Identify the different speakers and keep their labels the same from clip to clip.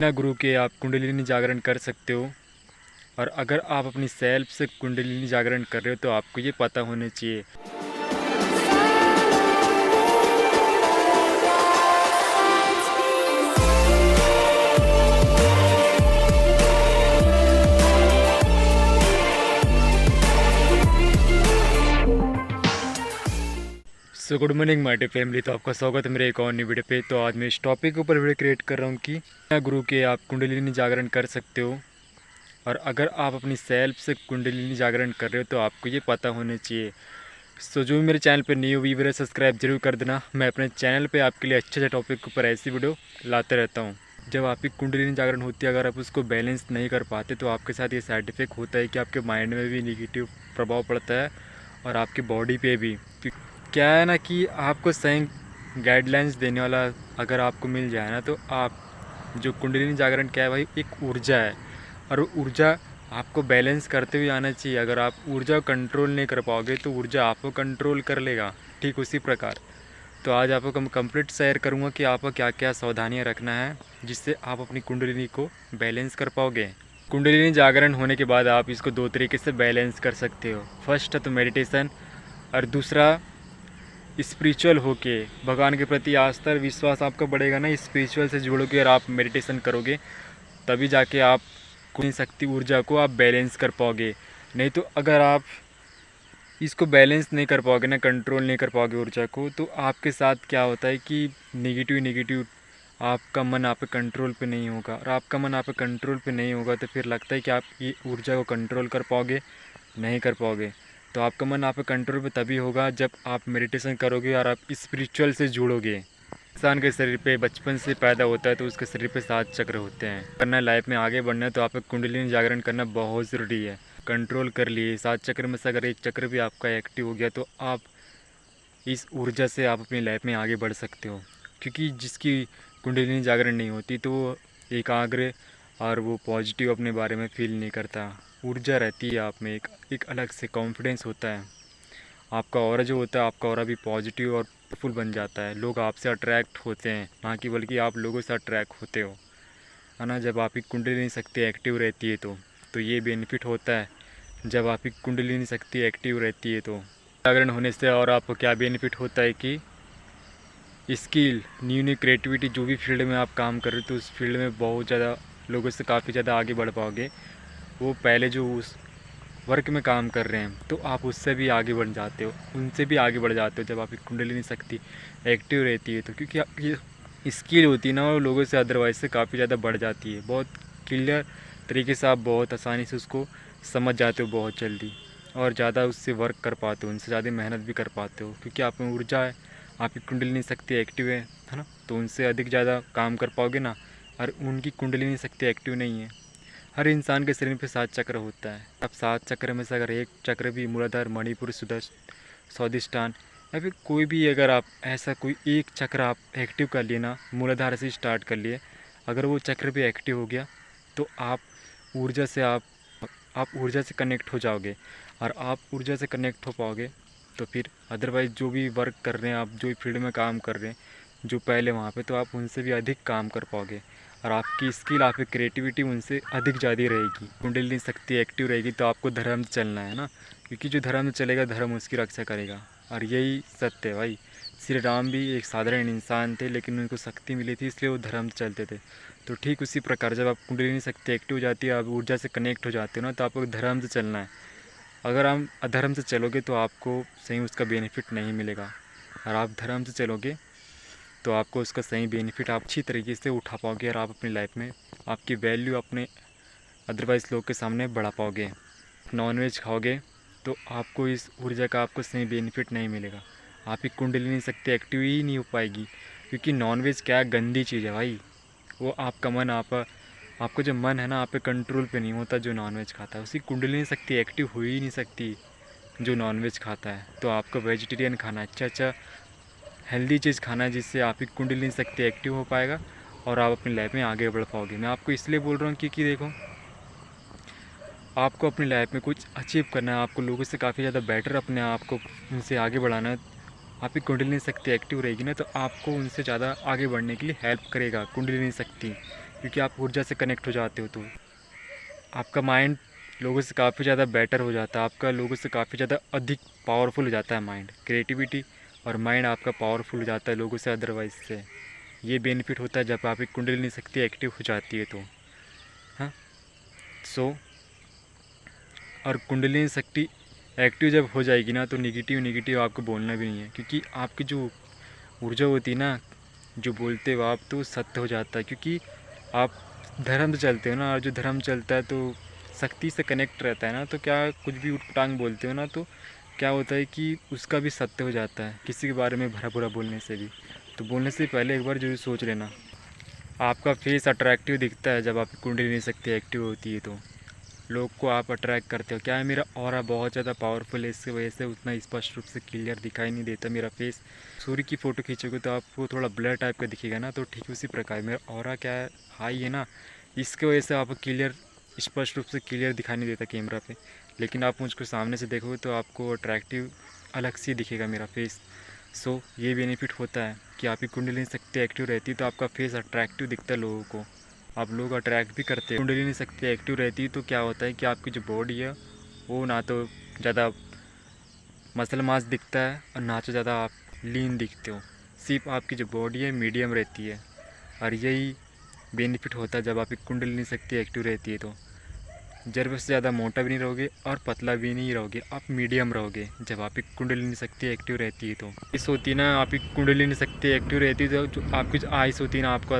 Speaker 1: बिना गुरु के आप कुंडलिनी जागरण कर सकते हो। और अगर आप अपनी सेल्फ से कुंडलिनी जागरण कर रहे हो तो आपको ये पता होना चाहिए। So good morning my dear family. तो आपका स्वागत है मेरे एक और नई वीडियो पे। तो आज मैं इस टॉपिक के ऊपर वीडियो क्रिएट कर रहा हूँ कि बिना गुरु के आप कुंडलिनी जागरण कर सकते हो। और अगर आप अपनी सेल्फ से कुंडलिनी जागरण कर रहे हो तो आपको ये पता होना चाहिए। सो जो भी मेरे चैनल पर न्यू व्यूअर है सब्सक्राइब जरूर कर देना। मैं अपने चैनल पे आपके लिए अच्छे टॉपिक के ऊपर ऐसी वीडियो लाते रहता हूँ। जब आपकी कुंडलिनी जागरण होती है, अगर आप उसको बैलेंस नहीं कर पाते तो आपके साथ ये साइड इफेक्ट होता है कि आपके माइंड में भी निगेटिव प्रभाव पड़ता है और आपकी बॉडी पे भी। क्या है ना कि आपको सही गाइडलाइंस देने वाला अगर आपको मिल जाए ना तो आप जो कुंडलिनी जागरण क्या है भाई, एक ऊर्जा है और वो ऊर्जा आपको बैलेंस करते हुए आना चाहिए। अगर आप ऊर्जा को कंट्रोल नहीं कर पाओगे तो ऊर्जा आपको कंट्रोल कर लेगा। ठीक उसी प्रकार तो आज आपको कंप्लीट शेयर करूँगा कि आपको क्या क्या सावधानियाँ रखना है जिससे आप अपनी कुंडलिनी को बैलेंस कर पाओगे। कुंडलिनी जागरण होने के बाद आप इसको दो तरीके से बैलेंस कर सकते हो। फर्स्ट है तो मेडिटेशन और दूसरा स्पिरिचुअल होके भगवान के प्रति आस्था और विश्वास आपका बढ़ेगा ना। स्पिरिचुअल से जुड़ोगे और आप मेडिटेशन करोगे तभी जाके आप कोई शक्ति ऊर्जा को आप बैलेंस कर पाओगे। नहीं तो अगर आप इसको बैलेंस नहीं कर पाओगे ना, कंट्रोल नहीं कर पाओगे ऊर्जा को, तो आपके साथ क्या होता है कि नेगेटिव आपका मन आप पे कंट्रोल पे नहीं होगा। और आपका मन आप पे कंट्रोल पे नहीं होगा तो फिर लगता है कि आप ये ऊर्जा को कंट्रोल कर पाओगे, नहीं कर पाओगे। तो आपका मन आप पे कंट्रोल पे तभी होगा जब आप मेडिटेशन करोगे और आप स्पिरिचुअल से जुड़ोगे। इंसान के शरीर पे बचपन से पैदा होता है तो उसके शरीर पे 7 चक्र होते हैं। करना लाइफ में आगे बढ़ना है तो आपको कुंडलिनी जागरण करना बहुत ज़रूरी है। कंट्रोल कर लिए 7 चक्र में से अगर एक चक्र भी आपका एक्टिव हो गया तो आप इस ऊर्जा से आप अपनी लाइफ में आगे बढ़ सकते हो। क्योंकि जिसकी कुंडलिनी जागरण नहीं होती तो वो एकाग्र और वो पॉजिटिव अपने बारे में फील नहीं करता। ऊर्जा रहती है आप में, एक अलग से कॉन्फिडेंस होता है। आपका ऑरा जो होता है, आपका ऑरा भी पॉजिटिव और फुल बन जाता है। लोग आपसे अट्रैक्ट होते हैं ना कि बल्कि आप लोगों से अट्रैक्ट होते हो, है ना। जब आपकी कुंडलिनी शक्ति एक्टिव रहती है तो ये बेनिफिट होता है। जब आपकी कुंडलिनी शक्ति एक्टिव रहती है तो जागरण होने से और आपको क्या बेनिफिट होता है कि स्किल न्यू क्रिएटिविटी जो भी फील्ड में आप काम कर रहे हो तो उस फील्ड में बहुत ज़्यादा लोगों से काफ़ी ज़्यादा आगे बढ़ पाओगे। वो पहले जो उस वर्क में काम कर रहे हैं तो आप उससे भी आगे बढ़ जाते हो, उनसे भी आगे बढ़ जाते हो जब आपकी कुंडलिनी शक्ति एक्टिव रहती है तो। क्योंकि आपकी स्किल होती है ना वो लोगों से अदरवाइज से काफ़ी ज़्यादा बढ़ जाती है। बहुत क्लियर तरीके से आप बहुत आसानी से उसको समझ जाते हो बहुत जल्दी और ज़्यादा उससे वर्क कर पाते हो, उनसे ज़्यादा मेहनत भी कर पाते हो। क्योंकि आप में ऊर्जा है, आपकी कुंडलिनी शक्ति एक्टिव है ना, तो उनसे अधिक ज़्यादा काम कर पाओगे ना। और उनकी कुंडलिनी शक्ति एक्टिव नहीं है। हर इंसान के शरीर पे 7 चक्र होता है। अब 7 चक्र में से अगर एक चक्र भी मूलाधार, मणिपुर, स्वादिष्टान या फिर कोई भी अगर आप ऐसा कोई एक चक्र आप एक्टिव कर लिए ना, मूलाधार से स्टार्ट कर लिए, अगर वो चक्र भी एक्टिव हो गया तो आप ऊर्जा से आप ऊर्जा से कनेक्ट हो जाओगे। और आप ऊर्जा से कनेक्ट हो पाओगे तो फिर अदरवाइज़ जो भी वर्क कर रहे हैं आप, जो भी फील्ड में काम कर रहे हैं जो पहले वहाँ पे, तो आप उनसे भी अधिक काम कर पाओगे और आपकी स्किल, आपकी क्रिएटिविटी उनसे अधिक ज़्यादा रहेगी। कुंडलिनी शक्ति एक्टिव रहेगी तो आपको धर्म से चलना है ना। क्योंकि जो धर्म चलेगा धर्म उसकी रक्षा करेगा और यही सत्य है भाई। श्री राम भी एक साधारण इंसान थे लेकिन उनको शक्ति मिली थी इसलिए वो धर्म से चलते थे। तो ठीक उसी प्रकार जब आप कुंडलिनी शक्ति एक्टिव हो जाती है, आप ऊर्जा से कनेक्ट हो जाते हो ना, तो आपको धर्म से चलना है। अगर आप अधर्म से चलोगे तो आपको सही उसका बेनिफिट नहीं मिलेगा। और आप धर्म से चलोगे तो आपको उसका सही बेनिफिट आप अच्छी तरीके से उठा पाओगे और आप अपनी लाइफ में आपकी वैल्यू अपने अदरवाइज़ लोग के सामने बढ़ा पाओगे। नॉनवेज खाओगे तो आपको इस ऊर्जा का आपको सही बेनिफिट नहीं मिलेगा। आपकी कुंडलिनी शक्ति एक्टिव ही नहीं हो पाएगी। क्योंकि नॉनवेज क्या गंदी चीज़ है भाई। वो आपका मन आपका जो मन है ना आप पे कंट्रोल पे नहीं होता जो नॉनवेज खाता है। उसकी कुंडलिनी शक्ति एक्टिव हो ही नहीं सकती जो नॉनवेज खाता है। तो आपको वेजिटेरियन खाना, अच्छा हेल्दी चीज़ खाना है जिससे आपकी कुंडलिनी शक्ति एक्टिव हो पाएगा और आप अपनी लाइफ में आगे बढ़ पाओगे। मैं आपको इसलिए बोल रहा हूँ क्योंकि देखो, आपको अपनी लाइफ में कुछ अचीव करना है, आपको लोगों से काफ़ी ज़्यादा बेटर अपने आप को उनसे आगे बढ़ाना है। आपकी कुंडलिनी शक्ति एक्टिव रहेगी ना तो आपको उनसे ज़्यादा आगे बढ़ने के लिए हेल्प करेगा कुंडलिनी शक्ति। क्योंकि आप ऊर्जा से कनेक्ट हो जाते हो तो आपका माइंड लोगों से काफ़ी ज़्यादा बेटर हो जाता है, आपका लोगों से काफ़ी ज़्यादा अधिक पावरफुल हो जाता है माइंड, क्रिएटिविटी और माइंड आपका पावरफुल हो जाता है लोगों से अदरवाइज से। ये बेनिफिट होता है जब आपकी कुंडलिनी शक्ति एक्टिव हो जाती है तो। हाँ, सो और कुंडलिनी शक्ति एक्टिव जब हो जाएगी ना तो निगेटिव आपको बोलना भी नहीं है, क्योंकि आपकी जो ऊर्जा होती है ना, जो बोलते हो आप, तो सत्य हो जाता है। क्योंकि आप धर्म से चलते हो ना, और जो धर्म चलता है तो शक्ति से कनेक्ट रहता है ना, तो क्या कुछ भी उटपटांग बोलते हो ना तो क्या होता है कि उसका भी सत्य हो जाता है, किसी के बारे में भला बुरा बोलने से भी। तो बोलने से पहले एक बार जरूर सोच लेना। आपका फेस अट्रैक्टिव दिखता है जब आपकी कुंडलिनी शक्ति एक्टिव होती है तो लोग को आप अट्रैक्ट करते हो। क्या है, मेरा ऑरा बहुत ज़्यादा पावरफुल है, इसकी वजह से उतना स्पष्ट रूप से क्लियर दिखाई नहीं देता मेरा फेस। सूर्य की फ़ोटो खींचोगे तो आपको थोड़ा ब्लर टाइप का दिखेगा ना, तो ठीक उसी प्रकार मेरा ऑरा क्या है, हाई है ना, इसकी वजह से आपको क्लियर स्पष्ट रूप से क्लियर दिखाई नहीं देता कैमरा पे। लेकिन आप मुझको सामने से देखोगे तो आपको अट्रैक्टिव अलग से दिखेगा मेरा फेस। सो ये बेनिफिट होता है कि आपकी कुंडलिनी शक्ति एक्टिव रहती है तो आपका फेस अट्रैक्टिव दिखता है लोगों को, आप लोग अट्रैक्ट भी करते हैं। कुंडलिनी शक्ति एक्टिव रहती है तो क्या होता है कि आपकी जो बॉडी है वो ना तो ज़्यादा मसल मास दिखता है और ना तो ज़्यादा आप लीन दिखते हो, सिर्फ आपकी जो बॉडी है मीडियम रहती है। और यही बेनिफिट होता है जब आपकी कुंडलिनी शक्ति एक्टिव रहती है तो ज़रूरत से ज़्यादा मोटा भी नहीं रहोगे और पतला भी नहीं रहोगे, आप मीडियम रहोगे जब आपकी कुंडलिनी शक्ति एक्टिव रहती है तो। इस होती है ना, आपकी कुंडलिनी शक्ति एक्टिव रहती है तो जो आपकी जो आइस होती है ना, आपका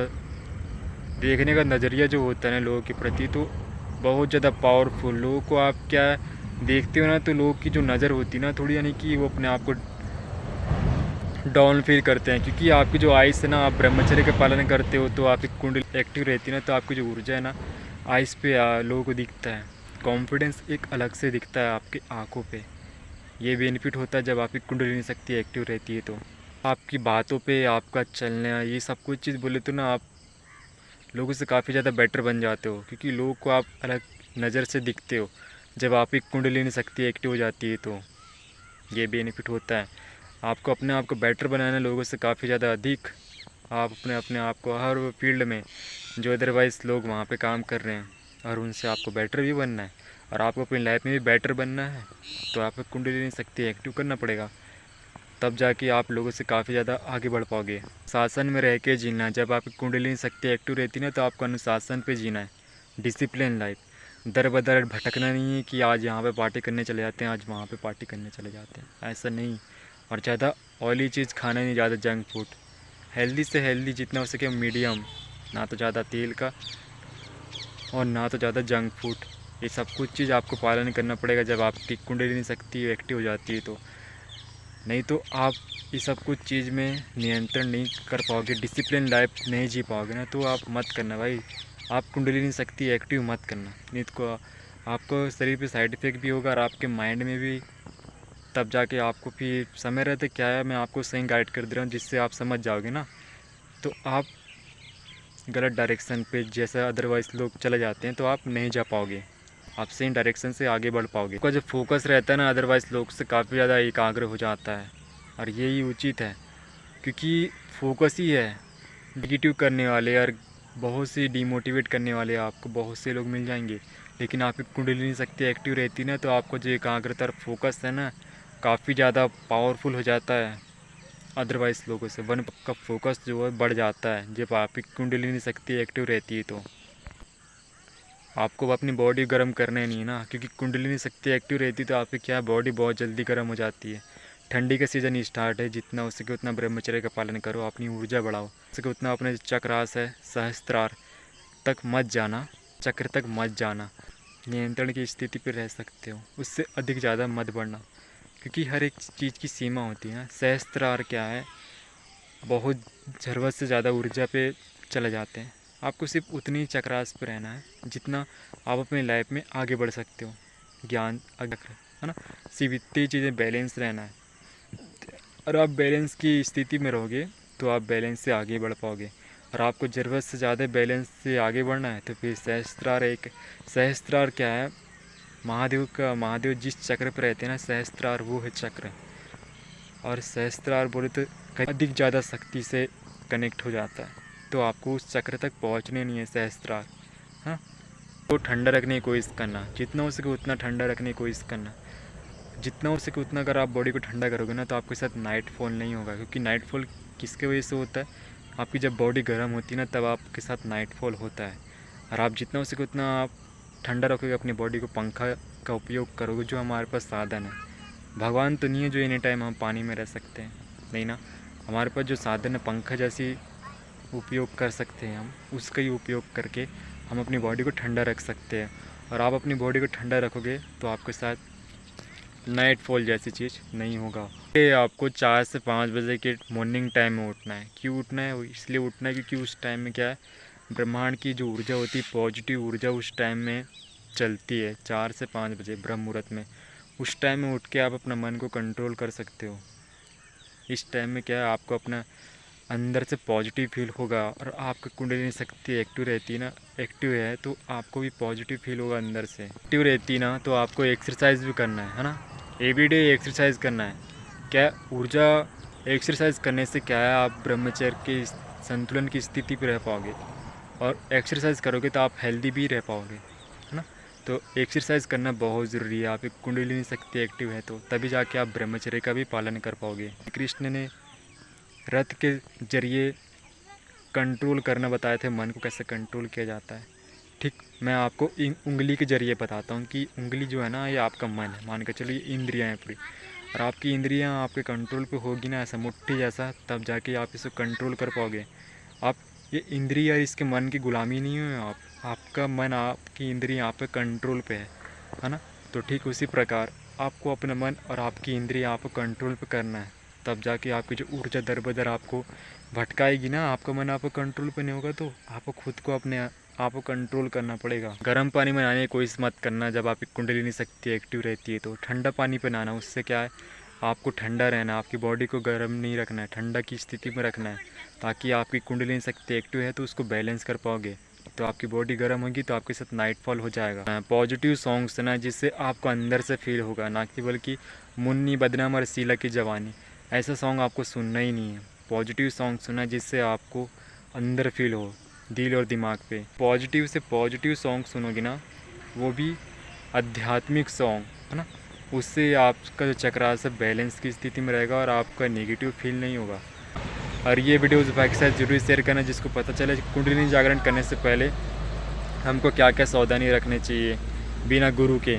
Speaker 1: देखने का नज़रिया जो होता है ना लोगों के प्रति, तो बहुत ज़्यादा पावरफुल। लोगों को आप क्या देखते हो ना, तो लोगों की जो नज़र होती है ना थोड़ी, यानी कि वो अपने आप को डाउन फील करते हैं। क्योंकि आपकी जो आइस है ना, आप ब्रह्मचर्य का पालन करते हो तो आपकी कुंडली एक्टिव रहती है ना, तो आपकी जो ऊर्जा है ना आइस पे लोगों को दिखता है, कॉन्फिडेंस एक अलग से दिखता है आपकी आँखों पे। ये बेनिफिट होता है जब आपकी कुंडलिनी शक्ति एक्टिव रहती है तो। आपकी बातों पे, आपका चलना, ये सब कुछ चीज़ बोले तो ना आप लोगों से काफ़ी ज़्यादा बेटर बन जाते हो, क्योंकि लोगों को आप अलग नज़र से दिखते हो जब आपकी कुंडलिनी शक्ति एक्टिव हो जाती है तो। ये बेनिफिट होता है आपको अपने आप को बेटर बनाना, लोगों से काफ़ी ज़्यादा अधिक आप अपने आप को हर फील्ड में जो अदरवाइज़ लोग वहाँ पे काम कर रहे हैं, और उनसे आपको बेटर भी बनना है और आपको अपनी लाइफ में भी बेटर बनना है, तो आपको कुंडलिनी शक्ति एक्टिव करना पड़ेगा। तब जाके आप लोगों से काफ़ी ज़्यादा आगे बढ़ पाओगे। शासन में रह के जीना, जब आपकी कुंडलिनी शक्ति एक्टिव रहती है ना तो आपको अनुशासन पे जीना है, डिसिप्लिन लाइफ। दर बदर भटकना नहीं है कि आज यहाँ पे पार्टी करने चले जाते हैं, आज वहाँ पे पार्टी करने चले जाते हैं, ऐसा नहीं। और ज़्यादा ऑयली चीज़ खाना नहीं, ज़्यादा जंक फूड, हेल्दी से हेल्दी जितना हो सके मीडियम, ना तो ज़्यादा तेल का और ना तो ज़्यादा जंक फूड। ये सब कुछ चीज़ आपको पालन करना पड़ेगा जब आपकी कुंडलिनी शक्ति एक्टिव हो जाती है तो। नहीं तो आप ये सब कुछ चीज़ में नियंत्रण नहीं कर पाओगे, डिसिप्लिन लाइफ नहीं जी पाओगे ना, तो आप मत करना भाई, आप कुंडलिनी शक्ति एक्टिव मत करना। नहीं तो आपको शरीर पे साइड इफ़ेक्ट भी होगा और आपके माइंड में भी। तब जाके आपको फिर समय रहते क्या है, मैं आपको सही गाइड कर दे रहा हूँ जिससे आप समझ जाओगे ना, तो आप गलत डायरेक्शन पे जैसा अदरवाइज़ लोग चले जाते हैं तो आप नहीं जा पाओगे, आप सही डायरेक्शन से आगे बढ़ पाओगे। आपका जो फोकस रहता है ना अदरवाइज़ लोग से काफ़ी ज़्यादा एकाग्र हो जाता है, और यही उचित है। क्योंकि फोकस ही है, नेगेटिव करने वाले और बहुत से डिमोटिवेट करने वाले आपको बहुत से लोग मिल जाएंगे, लेकिन आपकी कुंडलिनी शक्ति एक्टिव रहती है ना तो आपको जो एकाग्रता और फोकस है ना काफ़ी ज़्यादा पावरफुल हो जाता है अदरवाइज़ लोगों से। वन का फोकस जो है बढ़ जाता है जब आपकी कुंडलिनी शक्ति एक्टिव रहती है तो। आपको अपनी बॉडी गर्म करना नहीं है ना, क्योंकि कुंडलिनी शक्ति एक्टिव रहती है तो आपकी क्या बॉडी बहुत जल्दी गर्म हो जाती है। ठंडी का सीज़न स्टार्ट है, जितना हो सके उतना ब्रह्मचर्य का पालन करो, अपनी ऊर्जा बढ़ाओ, हो सके उतना अपने चक्रास है सहस्त्रार तक मत जाना, चक्र तक मत जाना, नियंत्रण की स्थिति पर रह सकते हो, उससे अधिक ज़्यादा मत बढ़ना, क्योंकि हर एक चीज़ की सीमा होती है ना। सहस्त्रार क्या है, बहुत ज़रूरत से ज़्यादा ऊर्जा पे चले जाते हैं। आपको सिर्फ उतनी ही चक्रास पे रहना है जितना आप अपनी लाइफ में आगे बढ़ सकते हो, ज्ञान अगर है ना, सिर्फ इतनी चीज़ें बैलेंस रहना है। और आप बैलेंस की स्थिति में रहोगे तो आप बैलेंस से आगे बढ़ पाओगे, और आपको ज़रूरत से ज़्यादा बैलेंस से आगे बढ़ना है तो फिर सहस्त्रार एक, सहस्त्रार क्या है, महादेव जिस चक्र पर रहते हैं ना, सहस्त्रार वो है चक्र। और सहस्त्रार बोले तो अधिक ज़्यादा शक्ति से कनेक्ट हो जाता है। तो आपको उस चक्र तक पहुंचने नहीं है सहस्त्रार। हाँ, तो ठंडा रखने की कोशिश करना, जितना हो सके उतना ठंडा रखने की कोशिश करना। जितना हो सके उतना अगर आप बॉडी को ठंडा करोगे ना तो आपके साथ नाइट फॉल नहीं होगा, क्योंकि नाइट फॉल किसके वजह से होता है? आपकी जब बॉडी गर्म होती है ना तब आपके साथ नाइट फॉल होता है। और आप जितना हो सके उतना आप ठंडा रखोगे अपनी बॉडी को, पंखा का उपयोग करोगे जो हमारे पास साधन है। भगवान तो नहीं है जो एनी टाइम हम पानी में रह सकते हैं, नहीं ना। हमारे पास जो साधन है पंखा जैसी उपयोग कर सकते हैं, हम उसका ही उपयोग करके हम अपनी बॉडी को ठंडा रख सकते हैं। और आप अपनी बॉडी को ठंडा रखोगे तो आपके साथ नाइट फॉल जैसी चीज़ नहीं होगा। ये आपको 4 से 5 बजे के मॉर्निंग टाइम में उठना है। क्यों उठना है? इसलिए उठना है क्योंकि उस टाइम में क्या है, ब्रह्मांड की जो ऊर्जा होती है, पॉजिटिव ऊर्जा उस टाइम में चलती है। 4 से 5 बजे ब्रह्म मुहूर्त में, उस टाइम में उठ के आप अपना मन को कंट्रोल कर सकते हो। इस टाइम में क्या है, आपको अपना अंदर से पॉजिटिव फील होगा और आपकी कुंडलिनी शक्ति एक्टिव रहती है ना, एक्टिव है तो आपको भी पॉजिटिव फील होगा अंदर से। एक्टिव रहती है ना तो आपको एक्सरसाइज भी करना है ना, एवरीडे एक्सरसाइज करना है। क्या ऊर्जा एक्सरसाइज करने से क्या है, आप ब्रह्मचर्य के संतुलन की स्थिति पर रह पाओगे, और एक्सरसाइज करोगे तो आप हेल्दी भी रह पाओगे, है ना। तो एक्सरसाइज करना बहुत ज़रूरी है। आपकी कुंडलिनी शक्ति एक्टिव है तो तभी जाके आप ब्रह्मचर्य का भी पालन कर पाओगे। कृष्ण ने रथ के जरिए कंट्रोल करना बताए थे, मन को कैसे कंट्रोल किया जाता है। ठीक, मैं आपको उंगली के जरिए बताता हूँ कि उंगली जो है ना ये आपका मन है, मान के चलिए इंद्रियाँ हैं पूरी, और आपकी इंद्रियाँ आपके कंट्रोल पे होगी ना ऐसा मुट्ठी जैसा, तब जाके आप इसे कंट्रोल कर पाओगे। आप ये इंद्रिय इसके मन की गुलामी नहीं हो आप, आपका मन आपकी इंद्रियाँ आप पे कंट्रोल पे है ना। तो ठीक उसी प्रकार आपको अपना मन और आपकी इंद्रियाँ आपको कंट्रोल पे करना है, तब जाके आपकी जो ऊर्जा दर बदर आपको भटकाएगी ना। आपका मन आपको कंट्रोल पे नहीं होगा तो आपको खुद को अपने आपको कंट्रोल करना पड़ेगा। गर्म पानी में नहाने की कोशिश मत करना जब आपकी कुंडलिनी शक्ति एक्टिव रहती है, तो ठंडा पानी पे नहाना। उससे क्या है, आपको ठंडा रहना, आपकी बॉडी को गर्म नहीं रखना है, ठंडा की स्थिति में रखना है, ताकि आपकी कुंडलिनी शक्ति एक्टिव है तो उसको बैलेंस कर पाओगे। तो आपकी बॉडी गर्म होगी तो आपके साथ नाइट फॉल हो जाएगा। पॉजिटिव सॉन्ग सुना जिससे आपको अंदर से फील होगा, ना कि बल्कि मुन्नी बदनाम और शीला की जवानी, ऐसा सॉन्ग आपको सुनना ही नहीं है। पॉजिटिव सॉन्ग सुना जिससे आपको अंदर फील हो, दिल और दिमाग पे। पॉजिटिव से पॉजिटिव सॉन्ग सुनोगे ना, वो भी आध्यात्मिक सॉन्ग, है ना, उससे आपका जो चक्रास सब बैलेंस की स्थिति में रहेगा और आपका नेगेटिव फील नहीं होगा। और ये वीडियोस भाई के साथ जरूर शेयर करना जिसको पता चले कुंडलिनी जागरण करने से पहले हमको क्या क्या सावधानी रखनी चाहिए बिना गुरु के।